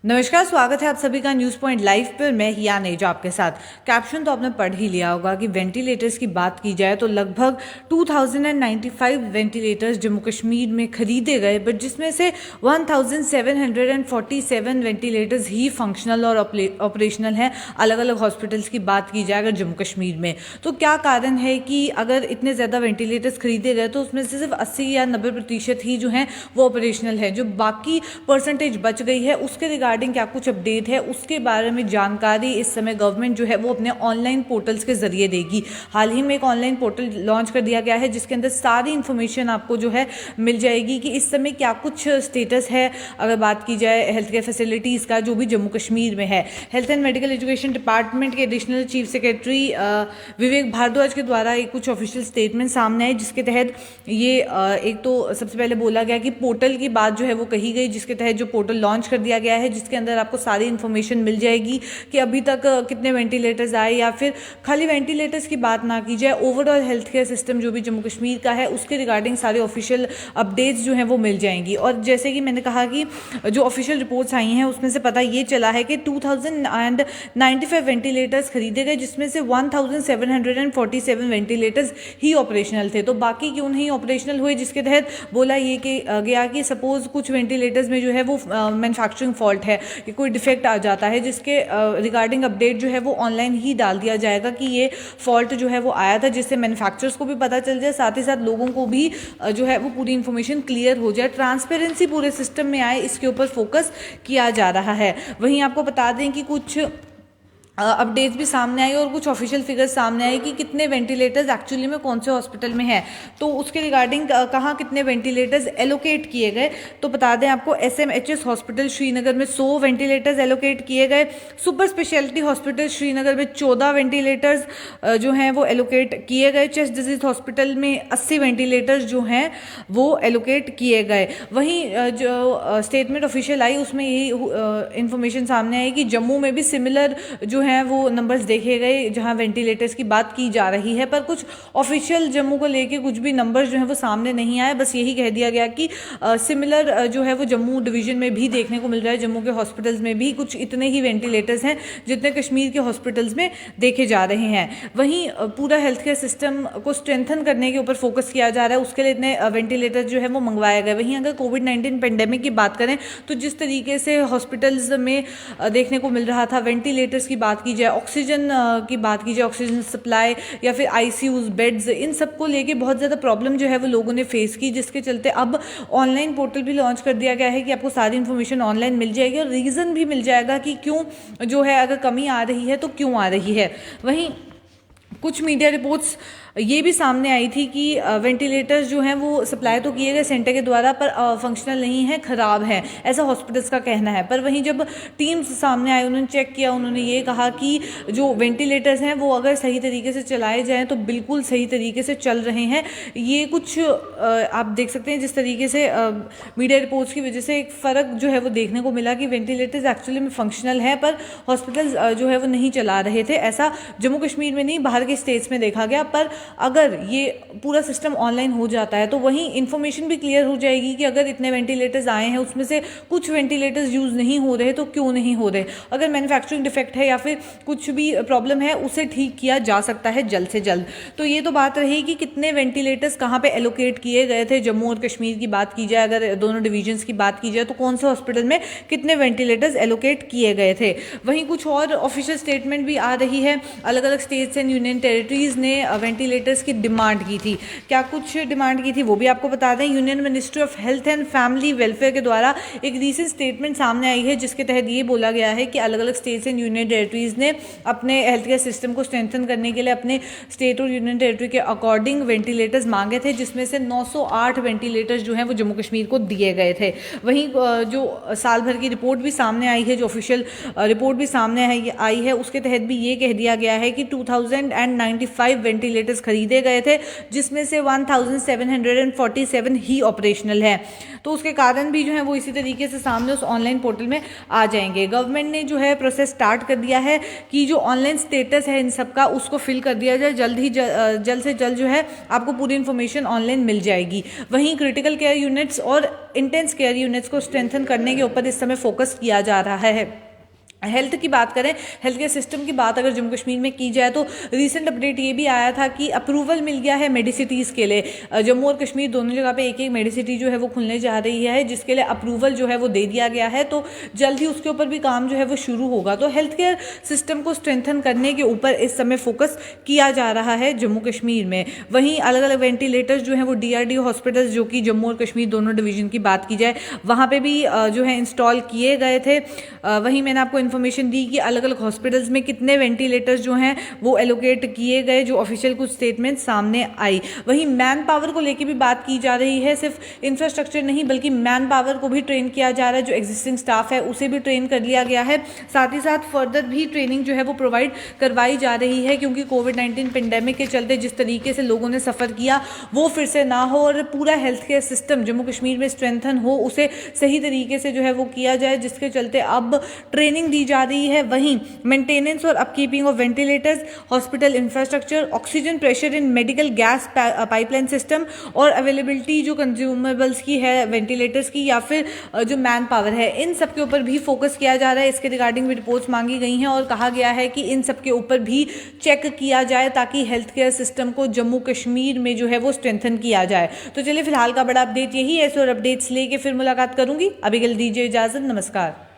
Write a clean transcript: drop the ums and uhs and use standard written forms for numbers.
नमस्कार, स्वागत है आप सभी का न्यूज़ पॉइंट लाइव पर। मैं हिया नेजा आपके साथ। कैप्शन तो आपने पढ़ ही लिया होगा कि वेंटिलेटर्स की बात की जाए तो लगभग 2095 वेंटिलेटर्स जम्मू कश्मीर में खरीदे गए, बट जिसमें से 1747 वेंटिलेटर्स ही फंक्शनल और ऑपरेशनल हैं। अलग अलग हॉस्पिटल्स की बात की जाए अगर जम्मू कश्मीर में, तो क्या कारण है कि अगर इतने ज़्यादा वेंटिलेटर्स खरीदे गए तो उसमें से सिर्फ 80 या 90% ही जो हैं वो ऑपरेशनल है। जो बाकी परसेंटेज बच गई है उसके रिगार्डिंग क्या कुछ अपडेट है उसके बारे में जानकारी इस समय गवर्नमेंट जो है वो अपने ऑनलाइन पोर्टल्स के जरिए देगी। हाल ही में एक ऑनलाइन पोर्टल लॉन्च कर दिया गया है जिसके अंदर सारी इंफॉर्मेशन आपको जो है मिल जाएगी कि इस समय क्या कुछ स्टेटस है। अगर बात की जाए हेल्थ केयर फैसिलिटीज़ का जो भी जम्मू कश्मीर में है, health and medical education department के एडिशनल चीफ सेक्रेटरी विवेक भारद्वाज के द्वारा एक कुछ ऑफिशियल स्टेटमेंट सामने आए, जिसके तहत ये एक तो सबसे पहले बोला गया कि पोर्टल की बात जो है वो कही गई, जिसके तहत जो पोर्टल लॉन्च कर दिया गया है जिसके अंदर आपको सारी इन्फॉर्मेशन मिल जाएगी कि अभी तक कितने वेंटिलेटर्स आए, या फिर खाली वेंटिलेटर्स की बात ना की जाए, ओवरऑल हेल्थ केयर सिस्टम जो भी जम्मू कश्मीर का है उसके रिगार्डिंग सारे ऑफिशियल अपडेट्स जो हैं वो मिल जाएंगी। और जैसे कि मैंने कहा कि जो ऑफिशियल रिपोर्ट्स आई हैं उसमें से पता ये चला है कि 2095 वेंटिलेटर्स खरीदे गए, जिसमें से 1747 वेंटिलेटर्स ही ऑपरेशनल थे। तो बाकी क्यों नहीं ऑपरेशनल हुए, जिसके तहत बोला ये कि गया कि सपोज कुछ वेंटिलेटर्स में जो है वो मैन्युफैक्चरिंग फॉल्ट है कि कोई डिफेक्ट आ जाता है, जिसके रिगार्डिंग अपडेट जो है वो ऑनलाइन ही डाल दिया जाएगा कि ये फॉल्ट जो है वो आया था, जिससे मैन्युफैक्चरर्स को भी पता चल जाए, साथ ही साथ लोगों को भी जो है वो पूरी इन्फॉर्मेशन क्लियर हो जाए, ट्रांसपेरेंसी पूरे सिस्टम में आए, इसके ऊपर फोकस किया जा रहा है। वहीं आपको बता दें कि कुछ अपडेट्स भी सामने आई और कुछ ऑफिशियल फिगर्स सामने आए कि कितने वेंटिलेटर्स एक्चुअली में कौन से हॉस्पिटल में है। तो उसके रिगार्डिंग कहाँ कितने वेंटिलेटर्स एलोकेट किए गए, तो बता दें आपको SMHS हॉस्पिटल श्रीनगर में 100 वेंटिलेटर्स एलोकेट किए गए, सुपर स्पेशलिटी हॉस्पिटल श्रीनगर में 14 वेंटिलेटर्स जो हैं वो एलोकेट किए गए, चेस्ट डिजीज हॉस्पिटल में 80 वेंटिलेटर्स जो हैं वो एलोकेट किए गए। वहीं जो स्टेटमेंट ऑफिशियल आई उसमें यही इंफॉर्मेशन सामने आई कि जम्मू में भी सिमिलर जो हैं वो नंबर्स देखे गए जहां वेंटिलेटर्स की बात की जा रही है, पर कुछ ऑफिशियल जम्मू को लेके कुछ भी नंबर्स जो हैं वो सामने नहीं आए। बस यही कह दिया गया कि सिमिलर जो है वो जम्मू डिवीजन में भी देखने को मिल रहा है, जम्मू के हॉस्पिटल्स में भी कुछ इतने ही वेंटिलेटर्स हैं जितने कश्मीर के हॉस्पिटल्स में देखे जा रहे हैं। वहीं पूरा हेल्थ केयर सिस्टम को स्ट्रेंथन करने के ऊपर फोकस किया जा रहा है, उसके लिए इतने वेंटिलेटर्स जो है वो मंगवाए गए। वहीं अगर कोविड-19 पेंडेमिक की बात करें तो जिस तरीके से हॉस्पिटल्स में देखने को मिल रहा था, वेंटिलेटर्स की बात की जाए, ऑक्सीजन की बात की जाए, ऑक्सीजन सप्लाई या फिर ICUs बेड्स, इन सब को लेके बहुत ज़्यादा प्रॉब्लम जो है वो लोगों ने फेस की, जिसके चलते अब ऑनलाइन पोर्टल भी लॉन्च कर दिया गया है कि आपको सारी इन्फॉर्मेशन ऑनलाइन मिल जाएगी और रीज़न भी मिल जाएगा कि क्यों जो है अगर कमी आ रही है तो क्यों आ रही है। वहीं कुछ मीडिया रिपोर्ट्स ये भी सामने आई थी कि वेंटिलेटर्स जो हैं वो सप्लाई तो किए गए सेंटर के द्वारा पर फंक्शनल नहीं है, ख़राब है, ऐसा हॉस्पिटल्स का कहना है। पर वहीं जब टीम्स सामने आए, उन्होंने चेक किया, उन्होंने ये कहा कि जो वेंटिलेटर्स हैं वो अगर सही तरीके से चलाए जाएँ तो बिल्कुल सही तरीके से चल रहे हैं। ये कुछ आप देख सकते हैं जिस तरीके से मीडिया रिपोर्ट्स की वजह से एक फ़र्क जो है वो देखने को मिला कि वेंटिलेटर्स एक्चुअली में फंक्शनल है पर हॉस्पिटल्स जो है वो नहीं चला रहे थे। ऐसा जम्मू कश्मीर में नहीं, बाहर के स्टेट्स में देखा गया। पर अगर ये पूरा सिस्टम ऑनलाइन हो जाता है तो वहीं इन्फॉर्मेशन भी क्लियर हो जाएगी कि अगर इतने वेंटिलेटर्स आए हैं उसमें से कुछ वेंटिलेटर्स यूज़ नहीं हो रहे तो क्यों नहीं हो रहे, अगर मैन्युफैक्चरिंग डिफेक्ट है या फिर कुछ भी प्रॉब्लम है उसे ठीक किया जा सकता है जल्द से जल्द। तो ये तो बात रही कि कितने वेंटिलेटर्स कहाँ पे एलोकेट किए गए थे। जम्मू और कश्मीर की बात की जाए, अगर दोनों डिवीजन्स की बात की जाए तो कौन से हॉस्पिटल में कितने वेंटिलेटर्स एलोकेट किए गए थे। वहीं कुछ और ऑफिशियल स्टेटमेंट भी आ रही है, अलग अलग स्टेट्स एंड यूनियन टेरिटरीज ने वेंटिलेटर्स की डिमांड की थी। क्या कुछ डिमांड की थी वो भी आपको बता दें। Union ministry of health and family welfare के द्वारा एक रीसेंट स्टेटमेंट सामने आई है जिसके तहत ये बोला गया है कि अलग अलग स्टेट्स एंड यूनियन टेरिटरीज ने अपने हेल्थ केयर सिस्टम को स्ट्रेंथन करने के लिए अपने स्टेट और यूनियन टेरिटरी के अकॉर्डिंग वेंटिलेटर्स मांगे थे, जिसमें से 908 वेंटिलेटर्स जो हैं वो जम्मू कश्मीर को दिए गए थे। वहीं जो साल भर की रिपोर्ट भी सामने आई है, जो ऑफिशियल रिपोर्ट भी सामने आई है, उसके तहत भी ये कह दिया गया है कि 2095 वेंटिलेटर्स वेंटिलेटर्स खरीदे गए थे, जिसमें से 1747 ही ऑपरेशनल है। तो उसके कारण भी जो है वो इसी तरीके से सामने उस ऑनलाइन पोर्टल में आ जाएंगे। गवर्नमेंट ने जो है प्रोसेस स्टार्ट कर दिया है कि जो ऑनलाइन स्टेटस है इन सब का उसको फिल कर दिया जाए, जल्द से जल्द जो है आपको पूरी इन्फॉर्मेशन ऑनलाइन मिल जाएगी। वहीं क्रिटिकल केयर यूनिट्स और इंटेंस केयर यूनिट्स को स्ट्रेंथन करने के ऊपर इस समय फोकस किया जा रहा है। हेल्थ की बात करें, हेल्थ केयर सिस्टम की बात अगर जम्मू कश्मीर में की जाए तो रिसेंट अपडेट ये भी आया था कि अप्रूवल मिल गया है मेडिसिटीज़ के लिए। जम्मू और कश्मीर दोनों जगह पे एक एक मेडिसिटी जो है वो खुलने जा रही है, जिसके लिए अप्रूवल जो है वो दे दिया गया है। तो जल्द ही उसके ऊपर भी काम जो है वो शुरू होगा। तो हेल्थ केयर सिस्टम को स्ट्रेंथन करने के ऊपर इस समय फोकस किया जा रहा है जम्मू कश्मीर में। वहीं अलग अलग वेंटिलेटर्स जो हैं वो DRDO हॉस्पिटल्स, जो कि जम्मू और कश्मीर दोनों डिवीजन की बात की जाए, वहाँ पे भी जो है इंस्टॉल किए गए थे। वहीं मैंने आपको इन्फॉर्मेशन दी कि अलग अलग हॉस्पिटल्स में कितने वेंटिलेटर्स जो हैं वो एलोकेट किए गए, जो ऑफिशियल कुछ स्टेटमेंट सामने आई। वहीं मैन पावर को लेकर भी बात की जा रही है, सिर्फ इंफ्रास्ट्रक्चर नहीं बल्कि मैन पावर को भी ट्रेन किया जा रहा है। जो एग्जिस्टिंग स्टाफ है उसे भी ट्रेन कर लिया गया है, साथ ही साथ फर्दर भी ट्रेनिंग जो है वो प्रोवाइड करवाई जा रही है, क्योंकि कोविड-19 पेंडेमिक के चलते जिस तरीके से लोगों ने सफ़र किया वो फिर से ना हो और पूरा health care system Jammu Kashmir में स्ट्रेंथन हो, उसे सही तरीके से जो है वो किया जाए, जिसके चलते अब ट्रेनिंग दी जा रही है। वहीं मेंटेनेंस और upkeeping of ventilators, hospital infrastructure, oxygen pressure in medical gas pipeline system और अवेलेबिलिटी जो कंज्यूमेबल्स की है वेंटिलेटर्स की, या फिर जो मैन पावर है, इन सब के ऊपर भी फोकस किया जा रहा है। इसके रिगार्डिंग भी रिपोर्ट्स मांगी गई हैं और कहा गया है कि इन सब के ऊपर भी चेक किया जाए ताकि हेल्थ केयर सिस्टम को जम्मू कश्मीर में जो है वो स्ट्रेंथन किया जाए। तो चलिए फिलहाल का बड़ा अपडेट यही है। और अपडेट्स लेके फिर मुलाकात करूंगी। अभी के लिए दीजिए इजाजत, नमस्कार।